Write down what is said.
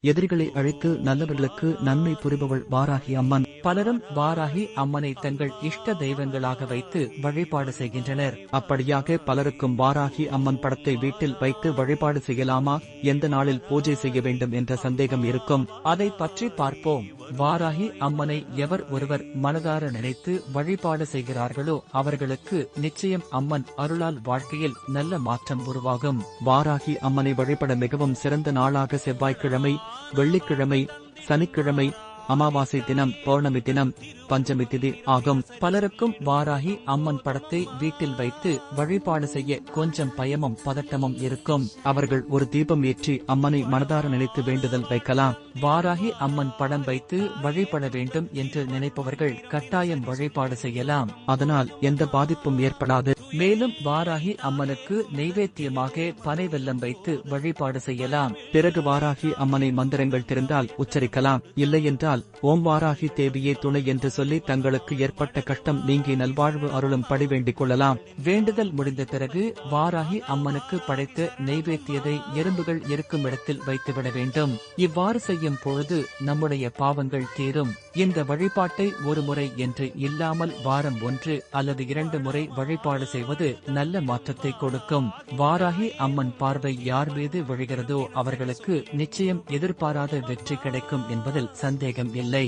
எதிரிகளை அழித்து நல்லவர்களுக்கு நன்மை புரிபவள் வாராகி அம்மன். பலரும் வாராகி அம்மனை தங்கள் இஷ்ட தெய்வங்களாக வைத்து வழிபாடு செய்கின்றனர். அப்படியாக பலருக்கும் வாராகி அம்மன் படத்தை வீட்டில் வைத்து வழிபாடு செய்யலாமா, எந்த நாளில் பூஜை செய்ய வேண்டும் என்ற சந்தேகம் இருக்கும். அதை பற்றி பார்ப்போம். வாராகி அம்மனை எவர் ஒருவர் மனதார நினைத்து வழிபாடு செய்கிறார்களோ அவர்களுக்கு நிச்சயம் அம்மன் அருளால் வாழ்க்கையில் நல்ல மாற்றம் உருவாகும். வாராகி அம்மனை வழிபட மிகவும் சிறந்த நாளாக செவ்வாய்க்கிழமை, வெள்ளிக்கிழமை, சனிக்கிழமை, அமாவாசை தினம், பௌர்ணமி தினம், பஞ்சமி திதி ஆகும். பலருக்கும் வாராகி அம்மன் படத்தை வீட்டில் வைத்து வழிபாடு செய்ய கொஞ்சம் பயமும் பதட்டமும் இருக்கும். அவர்கள் ஒரு தீபம் ஏற்றி அம்மனை மனதார நினைத்து வேண்டுதல் வைக்கலாம். வாராகி அம்மன் படம் வைத்து வழிபட வேண்டும் என்று நினைப்பவர்கள் கட்டாயம் வழிபாடு செய்யலாம். அதனால் எந்த பாதிப்பும் ஏற்படாது. மேலும் வாராகி அம்மனுக்கு நெய்வேத்தியமாக பனை வெல்லம் வைத்து வழிபாடு செய்யலாம். பிறகு வாராகி அம்மனை மந்திரங்கள் தெரிந்தால் உச்சரிக்கலாம். இல்லை என்றால் ஓம் வாராகி தேவியே துணை என்று சொல்லி தங்களுக்கு ஏற்பட்ட கஷ்டம் நீங்கி நல்வாழ்வு அருளும் படி வேண்டிக் கொள்ளலாம். வேண்டுதல் முடிந்த பிறகு வாராகி அம்மனுக்கு படைத்த நெய்வேத்தியதை எறும்புகள் இருக்கும் இடத்தில் வைத்துவிட வேண்டும். இவ்வாறு செய்யும் பொழுது நம்முடைய பாவங்கள் தீரும். இந்த வழிபாட்டை ஒரு முறை என்று இல்லாமல் வாரம் 1 அல்லது 2 முறை வழிபாடு செய்வது நல்ல மாற்றத்தை கொடுக்கும். வாராகி அம்மன் பார்வை யார் மீது விழுகிறதோ அவர்களுக்கு நிச்சயம் எதிர்பாராத வெற்றி கிடைக்கும் என்பதில் சந்தேகம் இல்லை.